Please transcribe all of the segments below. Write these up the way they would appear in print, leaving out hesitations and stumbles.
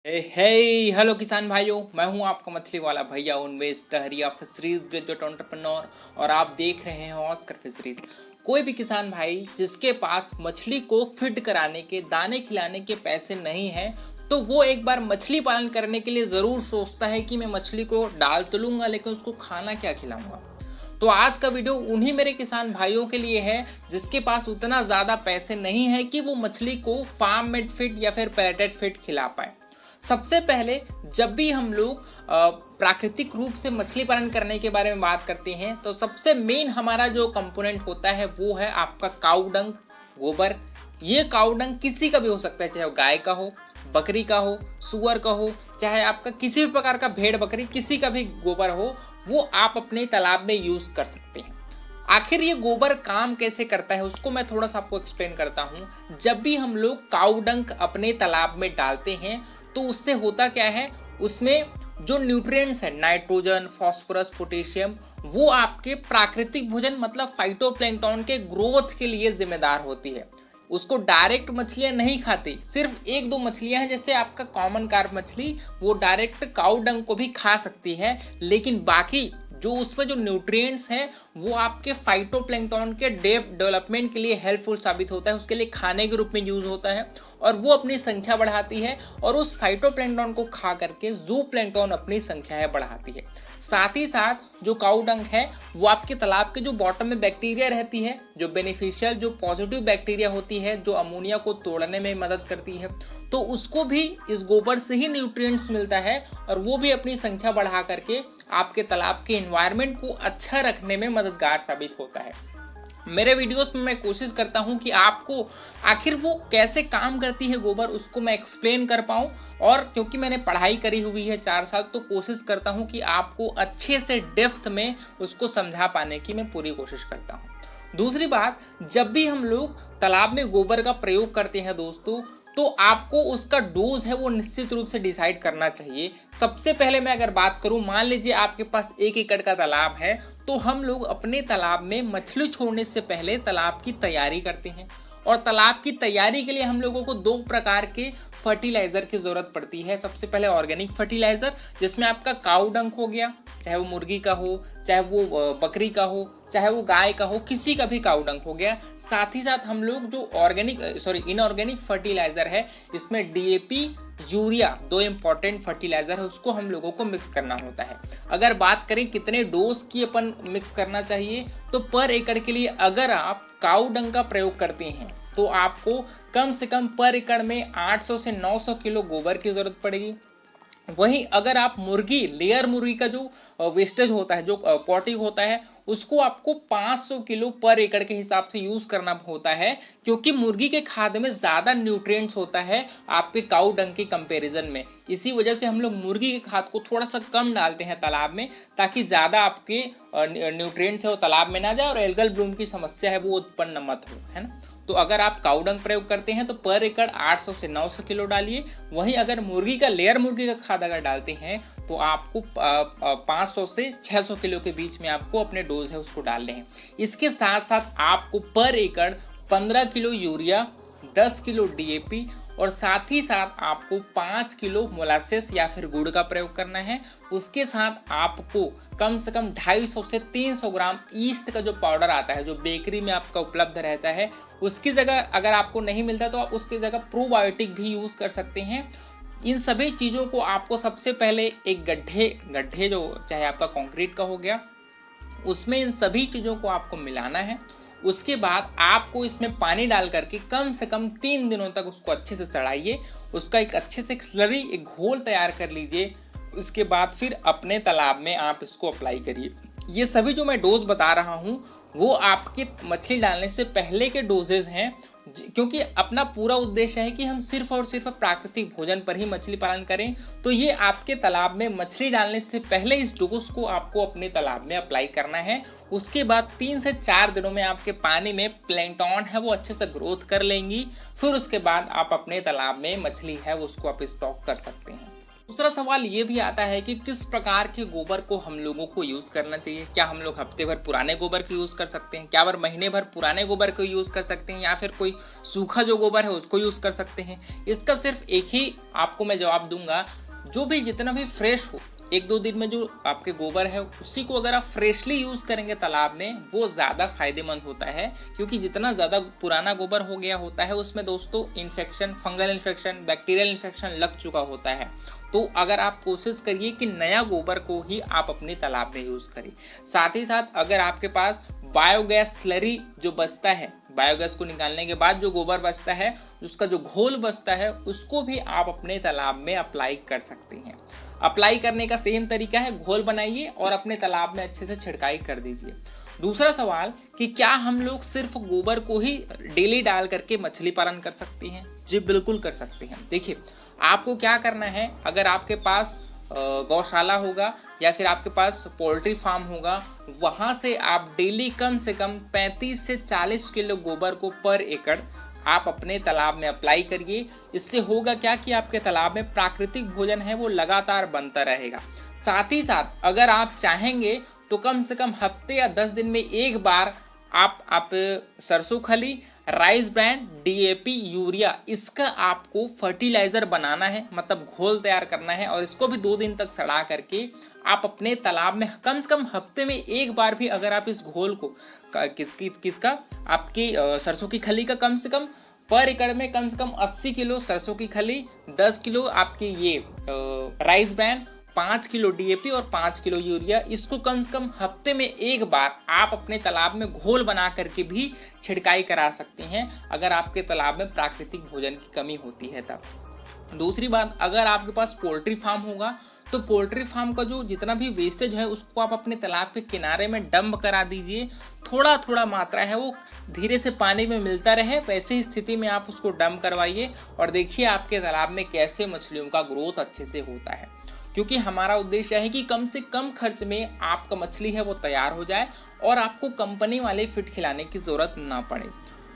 Hello किसान भाइयों, मैं हूं आपका मछली वाला भैया उन्मेष टहरिया फिशरीज ग्रेजुएट एंटरप्रेन्योर और आप देख रहे हैं ऑस्कर फिशरीज। कोई भी किसान भाई जिसके पास मछली को फीड कराने के दाने खिलाने के पैसे नहीं हैं तो वो एक बार मछली पालन करने के लिए ज़रूर सोचता है कि मैं मछली को डाल तो लूँगा लेकिन उसको खाना क्या खिलाऊँगा। तो आज का वीडियो उन्हीं मेरे किसान भाइयों के लिए है जिसके पास उतना ज़्यादा पैसे नहीं है कि वो मछली को फार्म मेड फीड या फिर पैलेटेड फीड खिला पाए। सबसे पहले जब भी हम लोग प्राकृतिक रूप से मछली पालन करने के बारे में बात करते हैं तो सबसे मेन हमारा जो कंपोनेंट होता है वो है आपका काऊ डंग, गोबर। ये काऊ डंग किसी का भी हो सकता है, चाहे वो गाय का हो, बकरी का हो, सुअर का हो, चाहे आपका किसी भी प्रकार का भेड़ बकरी किसी का भी गोबर हो, वो आप अपने तालाब में यूज़ कर सकते हैं। आखिर ये गोबर काम कैसे करता है उसको मैं थोड़ा सा आपको एक्सप्लेन करता हूँ। जब भी हम लोग काऊ डंग अपने तालाब में डालते हैं तो उससे होता क्या है, उसमें जो न्यूट्रिएंट्स है नाइट्रोजन, फास्फोरस, पोटेशियम, वो आपके प्राकृतिक भोजन मतलब फाइटोप्लैंक्टन के ग्रोथ के लिए जिम्मेदार होती है। उसको डायरेक्ट मछलियां नहीं खाती, सिर्फ एक दो मछलियां हैं जैसे आपका कॉमन कार्प मछली, वो डायरेक्ट काऊ डंग को भी खा सकती है, लेकिन बाकी जो उसमें जो न्यूट्रिएंट्स हैं वो आपके फाइटोप्लैंक्टन के डेवलपमेंट के लिए हेल्पफुल साबित होता है, उसके लिए खाने के रूप में यूज होता है और वो अपनी संख्या बढ़ाती है और उस फाइटोप्लैंक्टन को खा करके ज़ूप्लैंक्टन अपनी संख्याएं बढ़ाती है। साथ ही साथ जो काऊ डंग है वो आपके तालाब के जो बॉटम में बैक्टीरिया रहती है, जो बेनिफिशियल जो पॉजिटिव बैक्टीरिया होती है जो अमोनिया को तोड़ने में मदद करती है, तो उसको भी इस गोबर से ही न्यूट्रिएंट्स मिलता है और वो भी अपनी संख्या बढ़ा करके आपके तालाब के एनवायरनमेंट को अच्छा रखने में मददगार साबित होता है। मेरे वीडियोस में मैं कोशिश करता हूं कि आपको आखिर वो कैसे काम करती है गोबर उसको मैं एक्सप्लेन कर पाऊं, और क्योंकि मैंने पढ़ाई करी हुई है 4 साल तो कोशिश करता हूं कि आपको अच्छे से डेप्थ में उसको समझा पाने की मैं पूरी कोशिश करता हूं। दूसरी बात, जब भी हम लोग तालाब में गोबर का प्रयोग करते हैं दोस्तों, तो आपको उसका डोज है वो निश्चित रूप से डिसाइड करना चाहिए। सबसे पहले मैं अगर बात करूं, मान लीजिए आपके पास 1 एकड़ का तालाब है तो हम लोग अपने तालाब में मछली छोड़ने से पहले तालाब की तैयारी करते हैं और तालाब की तैयारी के लिए हम लोगों को 2 प्रकार के फर्टिलाइजर की जरूरत पड़ती है। सबसे पहले ऑर्गेनिक फर्टिलाइजर जिसमें आपका काऊ डंग हो गया, चाहे वो मुर्गी का हो, चाहे वो बकरी का हो, चाहे वो गाय का हो, किसी का भी काऊ डंग हो गया। साथ ही साथ हम लोग जो इनऑर्गेनिक फर्टिलाइजर है इसमें डीएपी, यूरिया, 2 इंपॉर्टेंट फर्टिलाइजर है, उसको हम लोगों को मिक्स करना होता है। अगर बात करें कितने डोज की अपन मिक्स करना चाहिए तो पर एकड़ के लिए अगर आप काऊ डंग का प्रयोग करते हैं तो आपको कम से कम पर एकड़ में 800 से 900 किलो गोबर की जरूरत पड़ेगी। वहीं अगर आप लेयर मुर्गी का जो वेस्टेज होता है, जो पॉटी होता है, उसको आपको 500 किलो पर एकड़ के हिसाब से यूज करना होता है, क्योंकि मुर्गी के खाद्य में ज्यादा न्यूट्रिएंट्स होता है आपके काऊ डंग के कंपैरिजन में। इसी वजह से हम लोग मुर्गी के खाद को थोड़ा सा कम डालते हैं तालाब में, ताकि ज्यादा आपके न्यूट्रिएंट्स है वो तालाब में ना जाए और एल्गल ब्लूम की समस्या है वो उत्पन्न मत हो, है ना। तो अगर आप काऊ डंग प्रयोग करते हैं तो पर एकड़ 800 से 900 किलो डालिए। वहीं अगर लेयर मुर्गी का खाद अगर डालते हैं तो आपको 500 से 600 किलो के बीच में आपको अपने डोज है उसको डालने हैं। इसके साथ साथ आपको पर एकड़ 15 किलो यूरिया, 10 किलो डीएपी और साथ ही साथ आपको 5 किलो मोलासेस या फिर गुड़ का प्रयोग करना है। उसके साथ आपको कम से कम 250 से 300 ग्राम ईस्ट का जो पाउडर आता है जो बेकरी में आपका उपलब्ध रहता है, उसकी जगह अगर आपको नहीं मिलता तो आप उसकी जगह प्रोबायोटिक भी यूज़ कर सकते हैं। इन सभी चीज़ों को आपको सबसे पहले एक गड्ढे जो चाहे आपका कंक्रीट का हो गया उसमें इन सभी चीज़ों को आपको मिलाना है। उसके बाद आपको इसमें पानी डाल करके कम से कम 3 दिनों तक उसको अच्छे से सड़ाइए, उसका एक अच्छे से स्लरी एक घोल तैयार कर लीजिए। उसके बाद फिर अपने तालाब में आप इसको अप्लाई करिए। ये सभी जो मैं डोज बता रहा हूँ वो आपके मछली डालने से पहले के डोजेज हैं, क्योंकि अपना पूरा उद्देश्य है कि हम सिर्फ और सिर्फ प्राकृतिक भोजन पर ही मछली पालन करें। तो ये आपके तालाब में मछली डालने से पहले इस डोज को आपको अपने तालाब में अप्लाई करना है। उसके बाद 3 से 4 दिनों में आपके पानी में प्लैंक्टन है वो अच्छे से ग्रोथ कर लेंगी। फिर उसके बाद आप अपने तालाब में मछली है उसको आप स्टॉक कर सकते हैं। दूसरा सवाल ये भी आता है कि किस प्रकार के गोबर को हम लोगों को यूज़ करना चाहिए। क्या हम लोग हफ्ते भर पुराने गोबर को यूज़ कर सकते हैं, क्या महीने भर पुराने गोबर को यूज़ कर सकते हैं, या फिर कोई सूखा जो गोबर है उसको यूज़ कर सकते हैं। इसका सिर्फ एक ही आपको मैं जवाब दूंगा, जो भी जितना भी फ्रेश हो, 1-2 दिन में जो आपके गोबर है उसी को अगर आप फ्रेशली यूज़ करेंगे तालाब में, वो ज़्यादा फायदेमंद होता है। क्योंकि जितना ज़्यादा पुराना गोबर हो गया होता है उसमें दोस्तों infection, fungal infection, bacterial infection लग चुका होता है। तो अगर आप कोशिश करिए कि नया गोबर को ही आप अपने तालाब में यूज़ करें। साथ ही साथ अगर आपके पास बायोगैस स्लरी जो बचता है, बायोगैस को निकालने के बाद जो गोबर बचता है, उसका जो घोल बचता है, उसको भी आप अपने तालाब में अप्लाई कर सकते हैं। अप्लाई करने का सेम तरीका है, घोल बनाइए और अपने तालाब में अच्छे से छिड़काई कर दीजिए। दूसरा सवाल कि क्या हम लोग सिर्फ गोबर को ही डेली डाल करके मछली पालन कर सकते हैं? जी बिल्कुल कर सकते हैं। देखिए, आपको क्या करना है, अगर आपके पास गौशाला होगा या फिर आपके पास पोल्ट्री फार्म होगा, वहाँ से आप डेली कम से कम 35 से 40 किलो गोबर को पर एकड़ आप अपने तालाब में अप्लाई करिए। इससे होगा क्या कि आपके तालाब में प्राकृतिक भोजन है वो लगातार बनता रहेगा। साथ ही साथ अगर आप चाहेंगे तो कम से कम हफ्ते या 10 दिन में एक बार आप सरसों खली, राइस ब्रांड, डीएपी, यूरिया, इसका आपको फर्टिलाइजर बनाना है, मतलब घोल तैयार करना है और इसको भी 2 दिन तक सड़ा करके आप अपने तालाब में कम से कम हफ्ते में एक बार भी अगर आप इस घोल को किसका आपकी सरसों की खली का कम से कम पर एकड़ में कम से कम 80 किलो सरसों की खली, 10 किलो आपकी ये राइस ब्रांड, 5 किलो डीएपी और 5 किलो यूरिया, इसको कम से कम हफ्ते में एक बार आप अपने तालाब में घोल बना करके भी छिड़काई करा सकते हैं, अगर आपके तालाब में प्राकृतिक भोजन की कमी होती है तब। दूसरी बात, अगर आपके पास पोल्ट्री फार्म होगा तो पोल्ट्री फार्म का जो जितना भी वेस्टेज है उसको आप अपने तालाब के किनारे में डंप करा दीजिए। थोड़ा थोड़ा मात्रा है वो धीरे से पानी में मिलता रहे, वैसे ही स्थिति में आप उसको डंप करवाइए और देखिए आपके तालाब में कैसे मछलियों का ग्रोथ अच्छे से होता है। क्योंकि हमारा उद्देश्य है कि कम से कम खर्च में आपका मछली है वो तैयार हो जाए और आपको कंपनी वाले फीड खिलाने की ज़रूरत ना पड़े।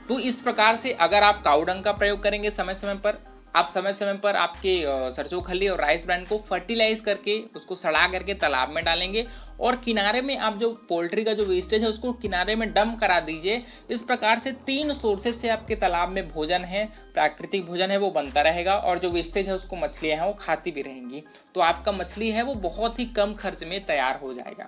तो इस प्रकार से अगर आप काऊ डंग का प्रयोग करेंगे समय समय पर, आप समय समय पर आपके सरसों खली और राइस ब्रांड को फर्टिलाइज करके उसको सड़ा करके तालाब में डालेंगे और किनारे में आप जो पोल्ट्री का जो वेस्टेज है उसको किनारे में डंप करा दीजिए। इस प्रकार से 3 सोर्सेज से आपके तालाब में भोजन है, प्राकृतिक भोजन है वो बनता रहेगा और जो वेस्टेज है उसको मछलियाँ हैं वो खाती भी रहेंगी। तो आपका मछली है वो बहुत ही कम खर्च में तैयार हो जाएगा।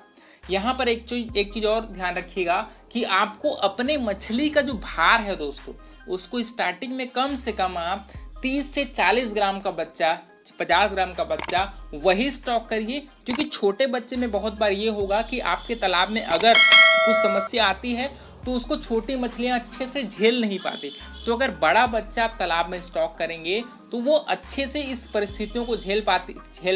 यहाँ पर एक चीज़ और ध्यान रखिएगा कि आपको अपने मछली का जो भार है दोस्तों, उसको स्टार्टिंग में कम से कम आप 30 से 40 ग्राम का बच्चा, 50 ग्राम का बच्चा वही स्टॉक करिए। क्योंकि छोटे बच्चे में बहुत बार ये होगा कि आपके तालाब में अगर कुछ समस्या आती है तो उसको छोटी मछलियाँ अच्छे से झेल नहीं पाती। तो अगर बड़ा बच्चा आप तालाब में स्टॉक करेंगे तो वो अच्छे से इस परिस्थितियों को झेल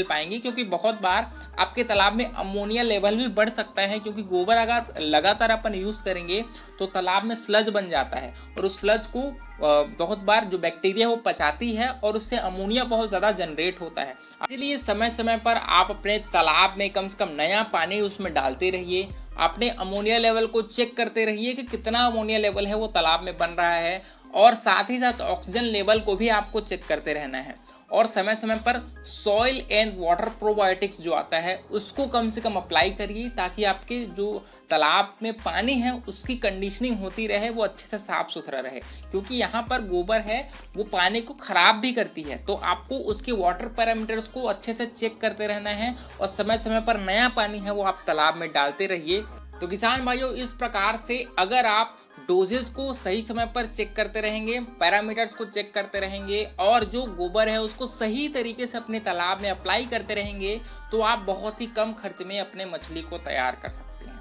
पाएंगे। क्योंकि बहुत बार आपके तालाब में अमोनिया लेवल भी बढ़ सकता है, क्योंकि गोबर अगर लगातार अपन यूज़ करेंगे तो तालाब में स्लज बन जाता है और उस स्लज को बहुत बार जो बैक्टीरिया वो पचाती है और उससे अमोनिया बहुत ज़्यादा जनरेट होता है। इसलिए समय समय पर आप अपने तालाब में कम से कम नया पानी उसमें डालते रहिए, अपने अमोनिया लेवल को चेक करते रहिए कि कितना अमोनिया लेवल है वो तालाब में बन रहा है, और साथ ही साथ ऑक्सीजन लेवल को भी आपको चेक करते रहना है। और समय समय पर सॉइल एंड वाटर प्रोबायोटिक्स जो आता है उसको कम से कम अप्लाई करिए, ताकि आपके जो तालाब में पानी है उसकी कंडीशनिंग होती रहे, वो अच्छे से साफ सुथरा रहे। क्योंकि यहाँ पर गोबर है वो पानी को खराब भी करती है, तो आपको उसके वाटर पैरामीटर्स को अच्छे से चेक करते रहना है और समय समय पर नया पानी है वो आप तालाब में डालते रहिए। तो किसान भाइयों, इस प्रकार से अगर आप डोजेस को सही समय पर चेक करते रहेंगे, पैरामीटर्स को चेक करते रहेंगे और जो गोबर है उसको सही तरीके से अपने तालाब में अप्लाई करते रहेंगे, तो आप बहुत ही कम खर्च में अपने मछली को तैयार कर सकते हैं।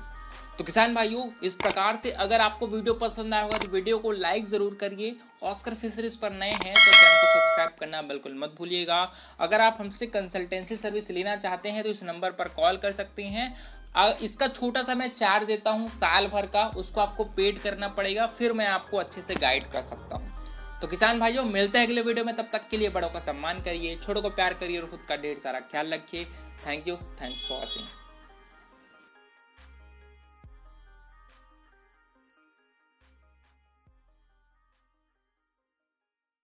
तो किसान भाइयों, इस प्रकार से अगर आपको वीडियो पसंद आया होगा तो वीडियो को लाइक ज़रूर करिए। ऑस्कर फिशरीज पर नए हैं तो चैनल को सब्सक्राइब करना बिल्कुल मत भूलिएगा। अगर आप हमसे कंसल्टेंसी सर्विस लेना चाहते हैं तो इस नंबर पर कॉल कर सकते हैं। इसका छोटा सा मैं चार्ज देता हूँ साल भर का, उसको आपको पेड करना पड़ेगा, फिर मैं आपको अच्छे से गाइड कर सकता हूँ। तो किसान भाइयों, मिलते हैं अगले वीडियो में, तब तक के लिए बड़ों का सम्मान करिए, छोटों को प्यार करिए और खुद का ढेर सारा ख्याल रखिए। Thank you, thanks for watching.